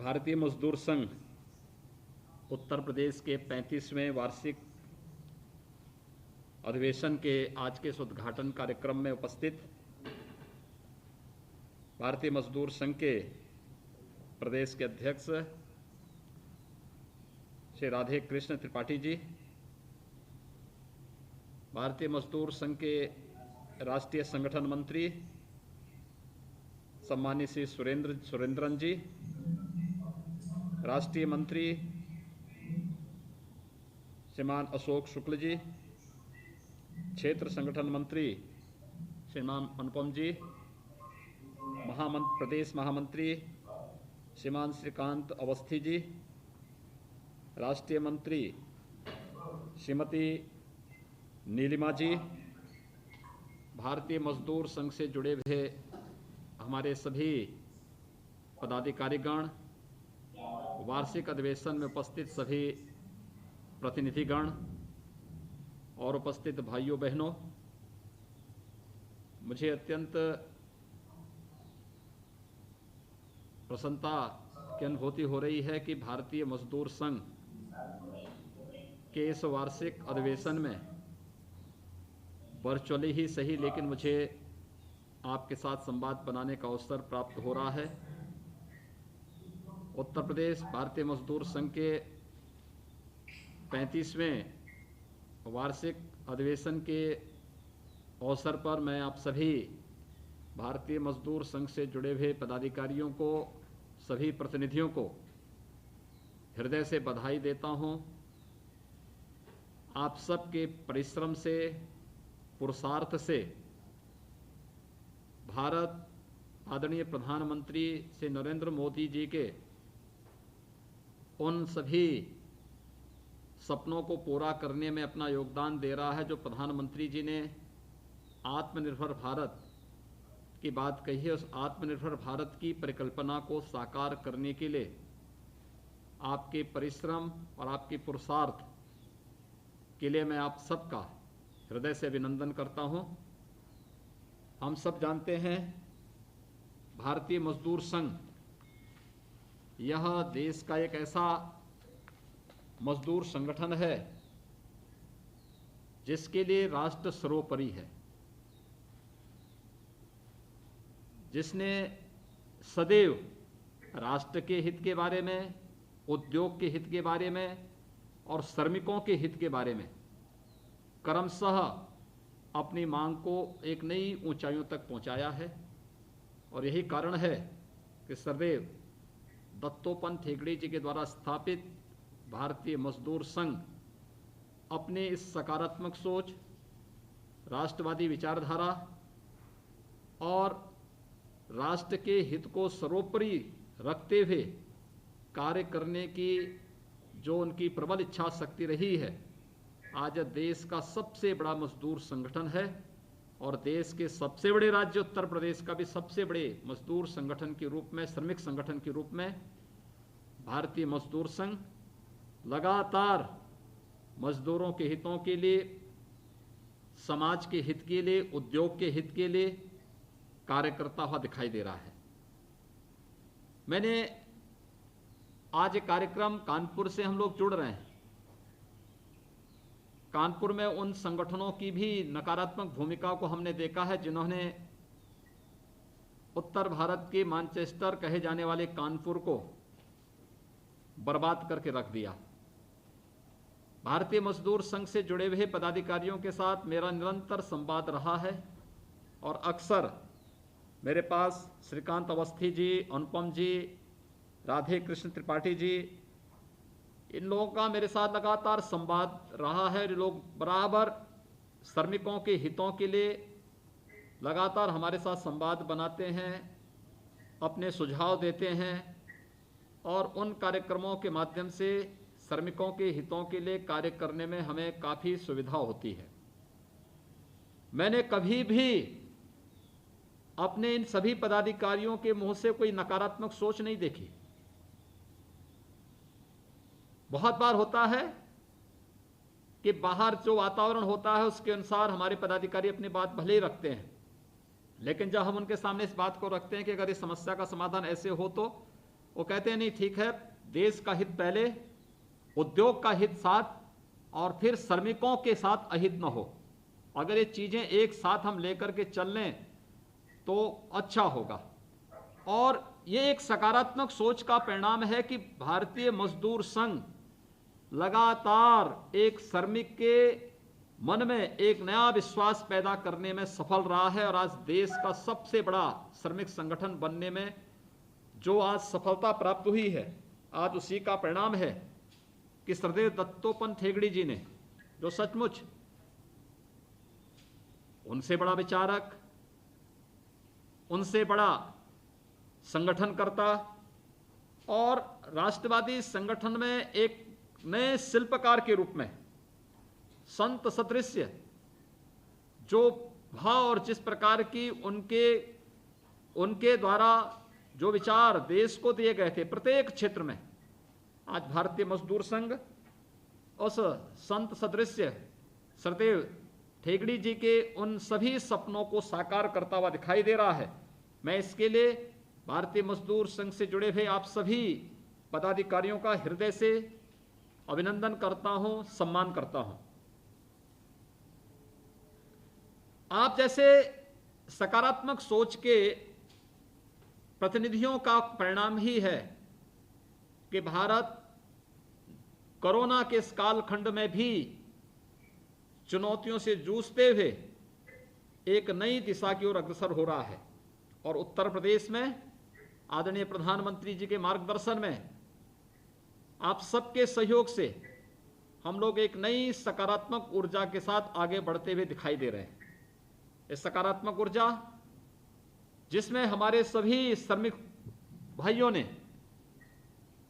भारतीय मजदूर संघ उत्तर प्रदेश के 35वें वार्षिक अधिवेशन के आज के इस उद्घाटन कार्यक्रम में उपस्थित भारतीय मजदूर संघ के प्रदेश के अध्यक्ष श्री राधे कृष्ण त्रिपाठी जी, भारतीय मजदूर संघ के राष्ट्रीय संगठन मंत्री सम्मानित श्री सुरेंद्रन जी, राष्ट्रीय मंत्री श्रीमान अशोक शुक्ल जी, क्षेत्र संगठन मंत्री श्रीमान अनुपम जी, प्रदेश महामंत्री श्रीमान श्रीकांत अवस्थी जी, राष्ट्रीय मंत्री श्रीमती नीलिमा जी, भारतीय मजदूर संघ से जुड़े हुए हमारे सभी पदाधिकारीगण, वार्षिक अधिवेशन में उपस्थित सभी प्रतिनिधिगण और उपस्थित भाइयों बहनों, मुझे अत्यंत प्रसन्नता की अनुभूति हो रही है कि भारतीय मजदूर संघ के इस वार्षिक अधिवेशन में वर्चुअली ही सही, लेकिन मुझे आपके साथ संवाद बनाने का अवसर प्राप्त हो रहा है। उत्तर प्रदेश भारतीय मजदूर संघ के 35वें वार्षिक अधिवेशन के अवसर पर मैं आप सभी भारतीय मजदूर संघ से जुड़े हुए पदाधिकारियों को, सभी प्रतिनिधियों को हृदय से बधाई देता हूं। आप सबके परिश्रम से, पुरुषार्थ से भारत आदरणीय प्रधानमंत्री श्री नरेंद्र मोदी जी के उन सभी सपनों को पूरा करने में अपना योगदान दे रहा है जो प्रधानमंत्री जी ने आत्मनिर्भर भारत की बात कही है। उस आत्मनिर्भर भारत की परिकल्पना को साकार करने के लिए आपके परिश्रम और आपकी पुरुषार्थ के लिए मैं आप सबका हृदय से अभिनंदन करता हूं। हम सब जानते हैं भारतीय मजदूर संघ यह देश का एक ऐसा मजदूर संगठन है जिसके लिए राष्ट्र सर्वोपरि है, जिसने सदैव राष्ट्र के हित के बारे में, उद्योग के हित के बारे में और श्रमिकों के हित के बारे में क्रमशः अपनी मांग को एक नई ऊंचाइयों तक पहुंचाया है। और यही कारण है कि सदैव दत्तोपंत ठेंगड़ी जी के द्वारा स्थापित भारतीय मजदूर संघ अपने इस सकारात्मक सोच, राष्ट्रवादी विचारधारा और राष्ट्र के हित को सर्वोपरि रखते हुए कार्य करने की जो उनकी प्रबल इच्छा शक्ति रही है, आज देश का सबसे बड़ा मजदूर संगठन है और देश के सबसे बड़े राज्य उत्तर प्रदेश का भी सबसे बड़े मजदूर संगठन के रूप में, श्रमिक संगठन के रूप में भारतीय मजदूर संघ लगातार मजदूरों के हितों के लिए, समाज के हित के लिए, उद्योग के हित के लिए कार्य करता हुआ दिखाई दे रहा है। मैंने आज एक कार्यक्रम कानपुर से हम लोग जुड़ रहे हैं। कानपुर में उन संगठनों की भी नकारात्मक भूमिका को हमने देखा है जिन्होंने उत्तर भारत के मैनचेस्टर कहे जाने वाले कानपुर को बर्बाद करके रख दिया। भारतीय मजदूर संघ से जुड़े हुए पदाधिकारियों के साथ मेरा निरंतर संवाद रहा है और अक्सर मेरे पास श्रीकांत अवस्थी जी, अनुपम जी, राधे कृष्ण त्रिपाठी जी, इन लोगों का मेरे साथ लगातार संवाद रहा है। लोग बराबर श्रमिकों के हितों के लिए लगातार हमारे साथ संवाद बनाते हैं, अपने सुझाव देते हैं और उन कार्यक्रमों के माध्यम से श्रमिकों के हितों के लिए कार्य करने में हमें काफ़ी सुविधा होती है। मैंने कभी भी अपने इन सभी पदाधिकारियों के मुंह से कोई नकारात्मक सोच नहीं देखी। बहुत बार होता है कि बाहर जो वातावरण होता है उसके अनुसार हमारे पदाधिकारी अपनी बात भले ही रखते हैं, लेकिन जब हम उनके सामने इस बात को रखते हैं कि अगर इस समस्या का समाधान ऐसे हो तो वो कहते हैं नहीं ठीक है, देश का हित पहले, उद्योग का हित साथ, और फिर श्रमिकों के साथ अहित न हो। अगर ये चीजें एक साथ हम लेकर के चल लें तो अच्छा होगा। और ये एक सकारात्मक सोच का परिणाम है कि भारतीय मजदूर संघ लगातार एक श्रमिक के मन में एक नया विश्वास पैदा करने में सफल रहा है, और आज देश का सबसे बड़ा श्रमिक संगठन बनने में जो आज सफलता प्राप्त हुई है, आज उसी का परिणाम है कि सरदेव दत्तोपंत ठेंगड़ी जी ने, जो सचमुच उनसे बड़ा विचारक, उनसे बड़ा संगठनकर्ता और राष्ट्रवादी संगठन में एक नए शिल्पकार के रूप में संत सदृश जो भाव और जिस प्रकार की उनके द्वारा जो विचार देश को दिए गए थे प्रत्येक क्षेत्र में, आज भारतीय मजदूर संघ उस संत सदृश सरदेव ठेंगड़ी जी के उन सभी सपनों को साकार करता हुआ दिखाई दे रहा है। मैं इसके लिए भारतीय मजदूर संघ से जुड़े हुए आप सभी पदाधिकारियों का हृदय से अभिनंदन करता हूं, सम्मान करता हूं। आप जैसे सकारात्मक सोच के प्रतिनिधियों का परिणाम ही है कि भारत कोरोना के इस कालखंड में भी चुनौतियों से जूझते हुए एक नई दिशा की ओर अग्रसर हो रहा है। और उत्तर प्रदेश में आदरणीय प्रधानमंत्री जी के मार्गदर्शन में आप सबके सहयोग से हम लोग एक नई सकारात्मक ऊर्जा के साथ आगे बढ़ते हुए दिखाई दे रहे हैं। इस सकारात्मक ऊर्जा जिसमें हमारे सभी श्रमिक भाइयों ने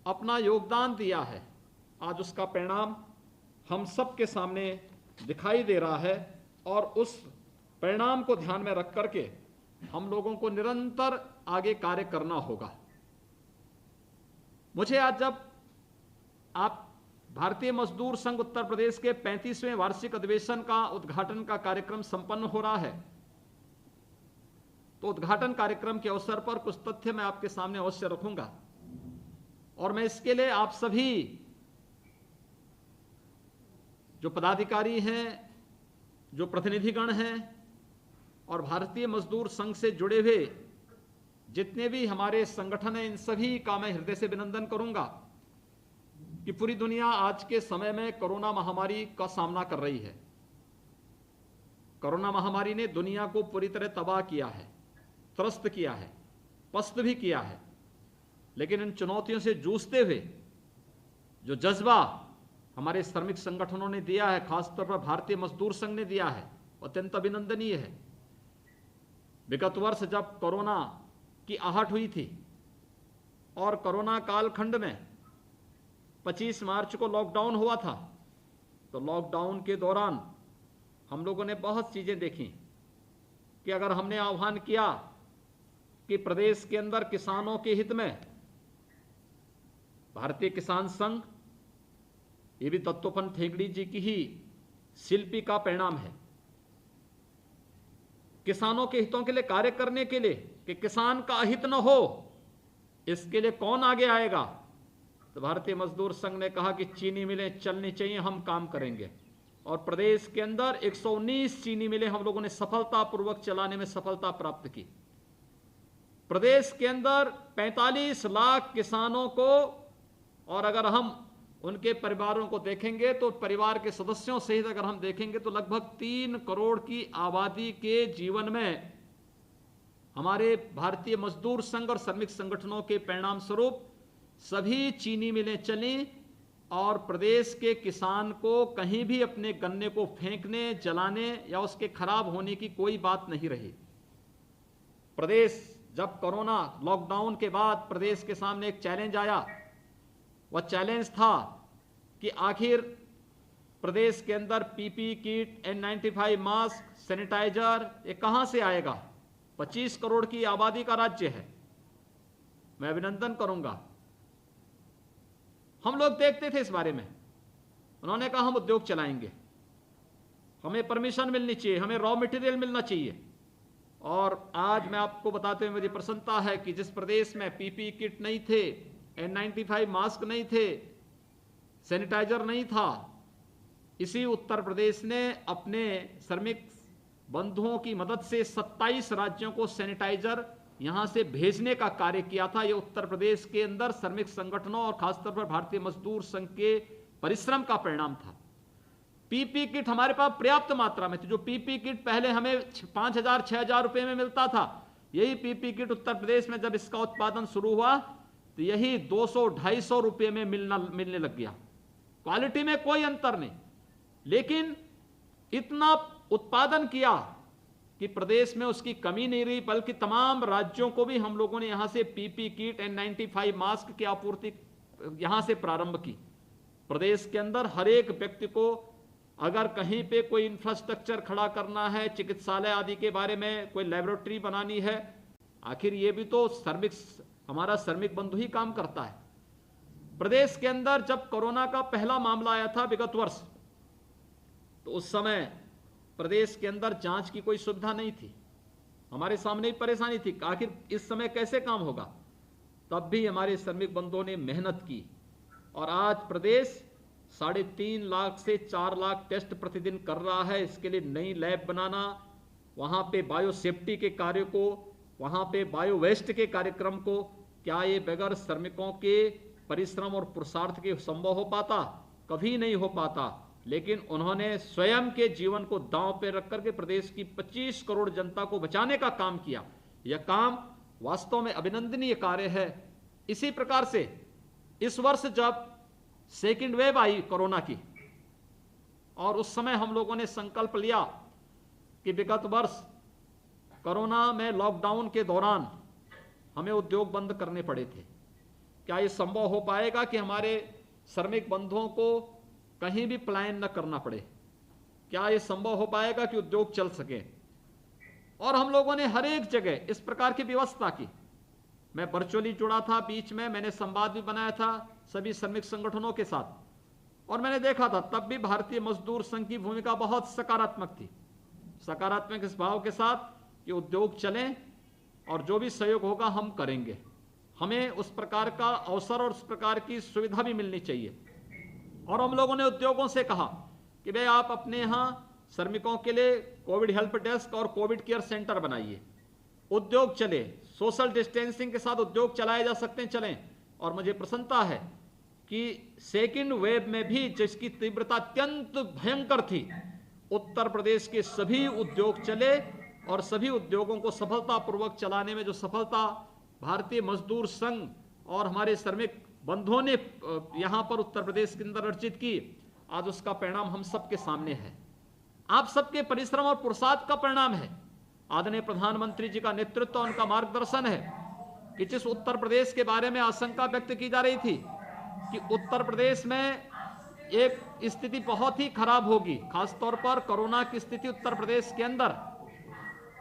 अपना योगदान दिया है, आज उसका परिणाम हम सबके सामने दिखाई दे रहा है। और उस परिणाम को ध्यान में रख करके हम लोगों को निरंतर आगे कार्य करना होगा। मुझे आज जब आप भारतीय मजदूर संघ उत्तर प्रदेश के 35वें वार्षिक अधिवेशन का उद्घाटन का कार्यक्रम संपन्न हो रहा है, तो उद्घाटन कार्यक्रम के अवसर पर कुछ तथ्य मैं आपके सामने अवश्य रखूंगा। और मैं इसके लिए आप सभी जो पदाधिकारी हैं, जो प्रतिनिधिगण हैं और भारतीय मजदूर संघ से जुड़े हुए जितने भी हमारे संगठन हैं, इन सभी का मैं हृदय से अभिनंदन करूंगा कि पूरी दुनिया आज के समय में कोरोना महामारी का सामना कर रही है। कोरोना महामारी ने दुनिया को पूरी तरह तबाह किया है, त्रस्त किया है, पस्त भी किया है। लेकिन इन चुनौतियों से जूझते हुए जो जज्बा हमारे श्रमिक संगठनों ने दिया है, खासतौर पर भारतीय मजदूर संघ ने दिया है, अत्यंत अभिनंदनीय है। विगत वर्ष जब कोरोना की आहट हुई थी और कोरोना कालखंड में 25 मार्च को लॉकडाउन हुआ था, तो लॉकडाउन के दौरान हम लोगों ने बहुत चीजें देखी कि अगर हमने आह्वान किया कि प्रदेश के अंदर किसानों के हित में भारतीय किसान संघ, ये भी दत्तोपंत ठेंगड़ी जी की ही शिल्पी का परिणाम है, किसानों के हितों के लिए कार्य करने के लिए कि किसान का अहित न हो, इसके लिए कौन आगे आएगा? तो भारतीय मजदूर संघ ने कहा कि चीनी मिलें चलनी चाहिए, हम काम करेंगे। और प्रदेश के अंदर 119 चीनी मिलें हम लोगों ने सफलतापूर्वक चलाने में सफलता प्राप्त की। प्रदेश के अंदर 45 लाख किसानों को, और अगर हम उनके परिवारों को देखेंगे तो परिवार के सदस्यों सहित अगर हम देखेंगे तो लगभग 3 करोड़ की आबादी के जीवन में हमारे भारतीय मजदूर संघ और श्रमिक संगठनों के परिणाम स्वरूप सभी चीनी मिलें चली और प्रदेश के किसान को कहीं भी अपने गन्ने को फेंकने, जलाने या उसके खराब होने की कोई बात नहीं रही। प्रदेश जब कोरोना लॉकडाउन के बाद प्रदेश के सामने एक चैलेंज आया, वह चैलेंज था कि आखिर प्रदेश के अंदर PP kit, N95 mask, sanitiser ये कहां से आएगा? 25 करोड़ की आबादी का राज्य है। मैं अभिनंदन करूंगा। हम लोग देखते थे इस बारे में, उन्होंने कहा हम उद्योग चलाएंगे, हमें परमिशन मिलनी चाहिए, हमें रॉ मटेरियल मिलना चाहिए। और आज मैं आपको बताते हुए मुझे प्रसन्नता है कि जिस प्रदेश में पीपी किट नहीं थे, N95 मास्क नहीं थे, सैनिटाइजर नहीं था। इसी उत्तर प्रदेश ने अपने श्रमिक बंधुओं की मदद से 27 राज्यों को सैनिटाइजर यहां से भेजने का कार्य किया था। ये उत्तर प्रदेश के अंदर श्रमिक संगठनों और खासतौर पर भारतीय मजदूर संघ के परिश्रम का परिणाम था। पीपी किट हमारे पास पर्याप्त मात्रा में थी। जो पीपी किट पहले हमें 5,000 6,000 रुपए में मिलता था, यही पीपी किट उत्तर प्रदेश में जब इसका उत्पादन शुरू हुआ तो यही 200-250 रुपए में मिलने लग गया। क्वालिटी में कोई अंतर नहीं, लेकिन इतना उत्पादन किया कि प्रदेश में उसकी कमी नहीं रही, बल्कि तमाम राज्यों को भी हम लोगों ने यहां से पीपी किट N95 मास्क की आपूर्ति यहां से प्रारंभ की। प्रदेश के अंदर हर एक व्यक्ति को अगर कहीं पे कोई इंफ्रास्ट्रक्चर खड़ा करना है, चिकित्सालय आदि के बारे में कोई लेबोरेटरी बनानी है, आखिर ये भी तो हमारा श्रमिक बंधु ही काम करता है। प्रदेश के अंदर जब कोरोना का पहला मामला आया था विगत वर्ष, तो उस समय प्रदेश के अंदर जांच की कोई सुविधा नहीं थी। हमारे सामने ही परेशानी थी, आखिर इस समय कैसे काम होगा। तब भी हमारे श्रमिक बंधुओं ने मेहनत की और आज प्रदेश 3.5 लाख से 4 लाख टेस्ट प्रतिदिन कर रहा है। इसके लिए नई लैब बनाना, वहां पे बायो सेफ्टी के कार्य को, वहां पे बायो वेस्ट के कार्यक्रम को, क्या ये बगैर श्रमिकों के परिश्रम और पुरुषार्थ के संभव हो पाता? कभी नहीं हो पाता। लेकिन उन्होंने स्वयं के जीवन को दांव पे रख करके प्रदेश की 25 करोड़ जनता को बचाने का काम किया। यह काम वास्तव में अभिनंदनीय कार्य है। इसी प्रकार से इस वर्ष जब सेकेंड वेव आई कोरोना की, और उस समय हम लोगों ने संकल्प लिया कि विगत वर्ष कोरोना में लॉकडाउन के दौरान हमें उद्योग बंद करने पड़े थे। क्या ये संभव हो पाएगा कि हमारे श्रमिक बंधुओं को कहीं भी पलायन न करना पड़े? क्या ये संभव हो पाएगा कि उद्योग चल सके? और हम लोगों ने हर एक जगह इस प्रकार की व्यवस्था की। मैं वर्चुअली जुड़ा था, बीच में मैंने संवाद भी बनाया था सभी श्रमिक संगठनों के साथ, और मैंने देखा था तब भी भारतीय मजदूर संघ की भूमिका बहुत सकारात्मक थी। सकारात्मक इस भाव के साथ कि उद्योग चलें और जो भी सहयोग होगा हम करेंगे। हमें उस प्रकार का अवसर और उस प्रकार की सुविधा भी मिलनी चाहिए। और हम लोगों ने उद्योगों से कहा कि भाई आप अपने यहाँ श्रमिकों के लिए कोविड हेल्प डेस्क और कोविड केयर सेंटर बनाइए, उद्योग चले, सोशल डिस्टेंसिंग के साथ उद्योग चलाए जा सकते हैं, चलें। और मुझे प्रसन्नता है कि सेकेंड वेव में भी जिसकी तीव्रता अत्यंत भयंकर थी, उत्तर प्रदेश के सभी उद्योग चले और सभी उद्योगों को सफलतापूर्वक चलाने में जो सफलता भारतीय मजदूर संघ और हमारे श्रमिक बंधुओं ने यहां पर उत्तर प्रदेश के अंदर अर्जित की, आज उसका परिणाम हम सबके सामने है। आप सबके परिश्रम और पुरुषार्थ का परिणाम है। आदरणीय प्रधानमंत्री जी का नेतृत्व, उनका मार्गदर्शन है कि जिस उत्तर प्रदेश के बारे में आशंका व्यक्त की जा रही थी कि उत्तर प्रदेश में एक स्थिति बहुत ही खराब होगी, खासतौर पर कोरोना की स्थिति उत्तर प्रदेश के अंदर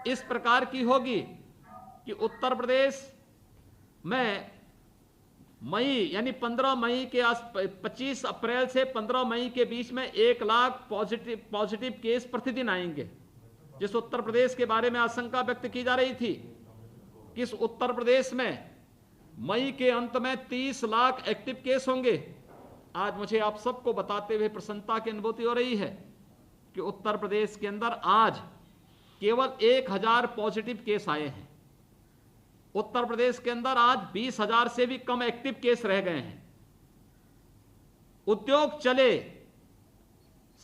इस प्रकार की होगी कि उत्तर प्रदेश में मई यानी 15 मई के 25 अप्रैल से 15 मई के बीच में 1 लाख पॉजिटिव केस प्रतिदिन आएंगे। जिस उत्तर प्रदेश के बारे में आशंका व्यक्त की जा रही थी कि इस उत्तर प्रदेश में मई के अंत में 30 लाख एक्टिव केस होंगे, आज मुझे आप सबको बताते हुए प्रसन्नता की अनुभूति हो रही है कि उत्तर प्रदेश के अंदर आज केवल 1000 पॉजिटिव केस आए हैं। उत्तर प्रदेश के अंदर आज 20,000 से भी कम एक्टिव केस रह गए हैं। उद्योग चले,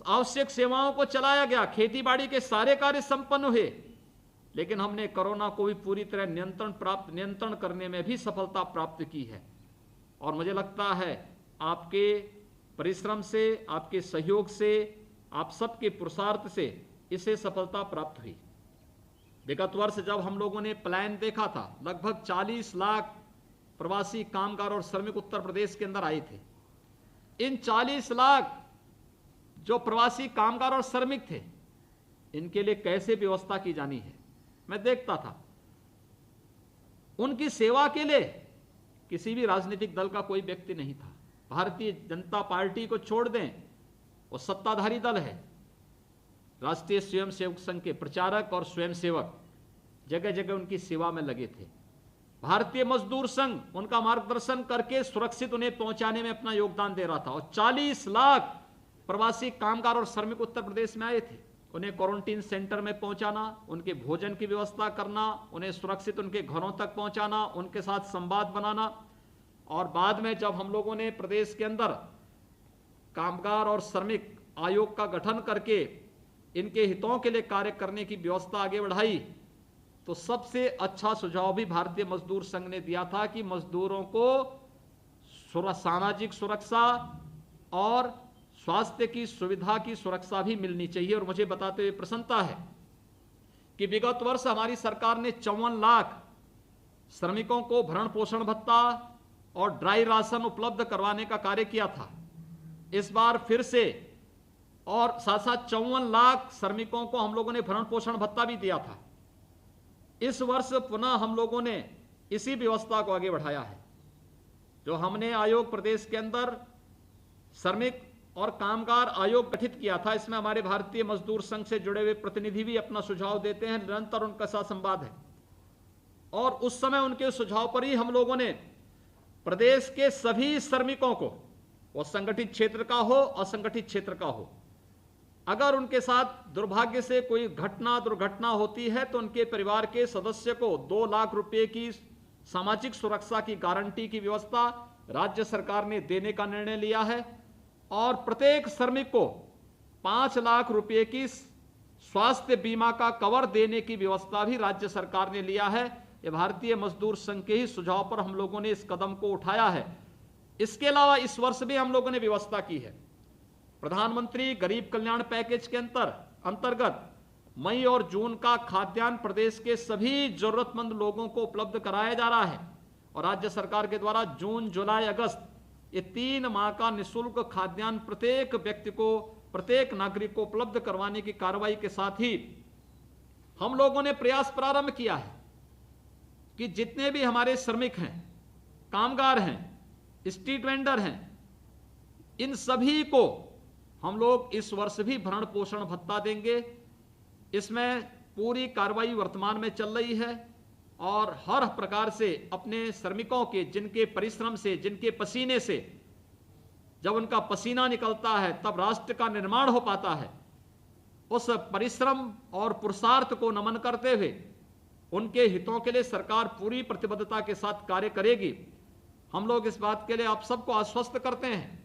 आवश्यक सेवाओं को चलाया गया, खेती बाड़ी के सारे कार्य संपन्न हुए, लेकिन हमने कोरोना को भी पूरी तरह नियंत्रण करने में भी सफलता प्राप्त की है। और मुझे लगता है आपके परिश्रम से, आपके सहयोग से, आप सबके पुरुषार्थ से इसे सफलता प्राप्त हुई। विगत वर्ष जब हम लोगों ने प्लान देखा था, लगभग 40 लाख प्रवासी कामगार और श्रमिक उत्तर प्रदेश के अंदर आए थे। इन 40 लाख जो प्रवासी कामगार और श्रमिक थे, इनके लिए कैसे व्यवस्था की जानी है, मैं देखता था। उनकी सेवा के लिए किसी भी राजनीतिक दल का कोई व्यक्ति नहीं था। भारतीय जनता पार्टी को छोड़ दें, वो सत्ताधारी दल है। राष्ट्रीय स्वयंसेवक संघ के प्रचारक और स्वयंसेवक जगह जगह उनकी सेवा में लगे थे। भारतीय मजदूर संघ उनका मार्गदर्शन करके सुरक्षित उन्हें पहुंचाने में अपना योगदान दे रहा था। और 40 लाख प्रवासी कामगार और श्रमिक उत्तर प्रदेश में आए थे। उन्हें क्वारंटीन सेंटर में पहुंचाना, उनके भोजन की व्यवस्था करना, उन्हें सुरक्षित उनके घरों तक पहुंचाना, उनके साथ संवाद बनाना, और बाद में जब हम लोगों ने प्रदेश के अंदर कामगार और श्रमिक आयोग का गठन करके इनके हितों के लिए कार्य करने की व्यवस्था आगे बढ़ाई, तो सबसे अच्छा सुझाव भी भारतीय मजदूर संघ ने दिया था कि मजदूरों को सामाजिक सुरक्षा और स्वास्थ्य की सुविधा की सुरक्षा भी मिलनी चाहिए। और मुझे बताते हुए प्रसन्नता है कि विगत वर्ष हमारी सरकार ने 54 लाख श्रमिकों को भरण पोषण भत्ता और ड्राई राशन उपलब्ध करवाने का कार्य किया था। इस बार फिर से और साथ साथ 54 लाख श्रमिकों को हम लोगों ने भरण पोषण भत्ता भी दिया था। इस वर्ष पुनः हम लोगों ने इसी व्यवस्था को आगे बढ़ाया है। जो हमने आयोग प्रदेश के अंदर श्रमिक और कामगार आयोग गठित किया था, इसमें हमारे भारतीय मजदूर संघ से जुड़े हुए प्रतिनिधि भी अपना सुझाव देते हैं, निरंतर उनका साथ संवाद है। और उस समय उनके सुझाव पर ही हम लोगों ने प्रदेश के सभी श्रमिकों को, वो संगठित क्षेत्र का हो असंगठित क्षेत्र का हो, अगर उनके साथ दुर्भाग्य से कोई दुर्घटना होती है तो उनके परिवार के सदस्य को 2 लाख रुपए की सामाजिक सुरक्षा की गारंटी की व्यवस्था राज्य सरकार ने देने का निर्णय लिया है। और प्रत्येक श्रमिक को 5 लाख रुपए की स्वास्थ्य बीमा का कवर देने की व्यवस्था भी राज्य सरकार ने लिया है। ये भारतीय मजदूर संघ के ही सुझाव पर हम लोगों ने इस कदम को उठाया है। इसके अलावा इस वर्ष भी हम लोगों ने व्यवस्था की है। प्रधानमंत्री गरीब कल्याण पैकेज के अंतर्गत मई और जून का खाद्यान्न प्रदेश के सभी जरूरतमंद लोगों को उपलब्ध कराया जा रहा है। और राज्य सरकार के द्वारा जून, जुलाई, अगस्त ये 3 माह का निःशुल्क खाद्यान्न प्रत्येक व्यक्ति को, प्रत्येक नागरिक को उपलब्ध करवाने की कार्रवाई के साथ ही हम लोगों ने प्रयास प्रारंभ किया है कि जितने भी हमारे श्रमिक हैं, कामगार हैं, स्ट्रीट वेंडर हैं, इन सभी को हम लोग इस वर्ष भी भरण पोषण भत्ता देंगे। इसमें पूरी कार्रवाई वर्तमान में चल रही है और हर प्रकार से अपने श्रमिकों के, जिनके परिश्रम से, जिनके पसीने से, जब उनका पसीना निकलता है तब राष्ट्र का निर्माण हो पाता है, उस परिश्रम और पुरुषार्थ को नमन करते हुए उनके हितों के लिए सरकार पूरी प्रतिबद्धता के साथ कार्य करेगी। हम लोग इस बात के लिए आप सबको आश्वस्त करते हैं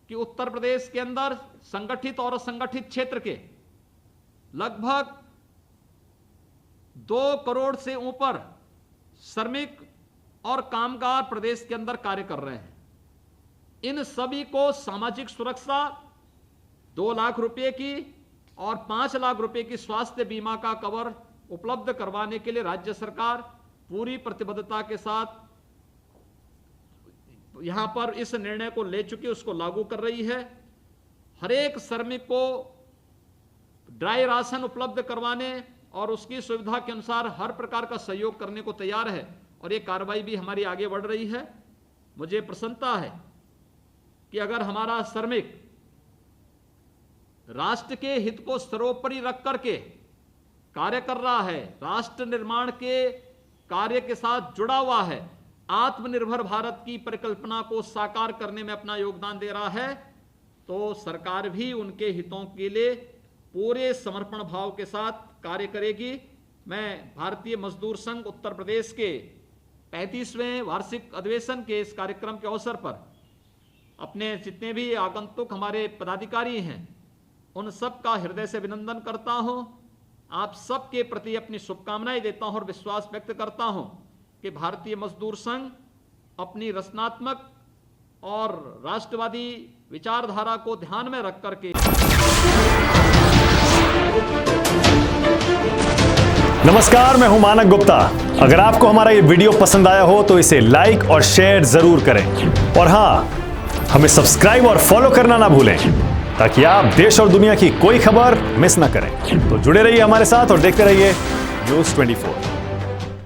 कि उत्तर प्रदेश के अंदर संगठित और असंगठित क्षेत्र के लगभग 2 करोड़ से ऊपर श्रमिक और कामगार प्रदेश के अंदर कार्य कर रहे हैं। इन सभी को सामाजिक सुरक्षा 2 लाख रुपए की और 5 लाख रुपए की स्वास्थ्य बीमा का कवर उपलब्ध करवाने के लिए राज्य सरकार पूरी प्रतिबद्धता के साथ यहां पर इस निर्णय को ले चुकी, उसको लागू कर रही है। हर एक श्रमिक को ड्राई राशन उपलब्ध करवाने और उसकी सुविधा के अनुसार हर प्रकार का सहयोग करने को तैयार है और ये कार्रवाई भी हमारी आगे बढ़ रही है। मुझे प्रसन्नता है कि अगर हमारा श्रमिक राष्ट्र के हित को सर्वोपरि रख करके कार्य कर रहा है, राष्ट्र निर्माण के कार्य के साथ जुड़ा हुआ है, आत्मनिर्भर भारत की परिकल्पना को साकार करने में अपना योगदान दे रहा है, तो सरकार भी उनके हितों के लिए पूरे समर्पण भाव के साथ कार्य करेगी। मैं भारतीय मजदूर संघ उत्तर प्रदेश के 35वें वार्षिक अधिवेशन के इस कार्यक्रम के अवसर पर अपने जितने भी आगंतुक हमारे पदाधिकारी हैं उन सब का हृदय से अभिनंदन करता हूं। आप सबके प्रति अपनी शुभकामनाएं देता हूं और विश्वास व्यक्त करता हूं कि भारतीय मजदूर संघ अपनी रचनात्मक और राष्ट्रवादी विचारधारा को ध्यान में रख करके। नमस्कार, मैं हूं मानक गुप्ता। अगर आपको हमारा ये वीडियो पसंद आया हो तो इसे लाइक और शेयर जरूर करें और हां, हमें सब्सक्राइब और फॉलो करना ना भूलें ताकि आप देश और दुनिया की कोई खबर मिस ना करें। तो जुड़े रहिए हमारे साथ और देखते रहिए न्यूज़ 24।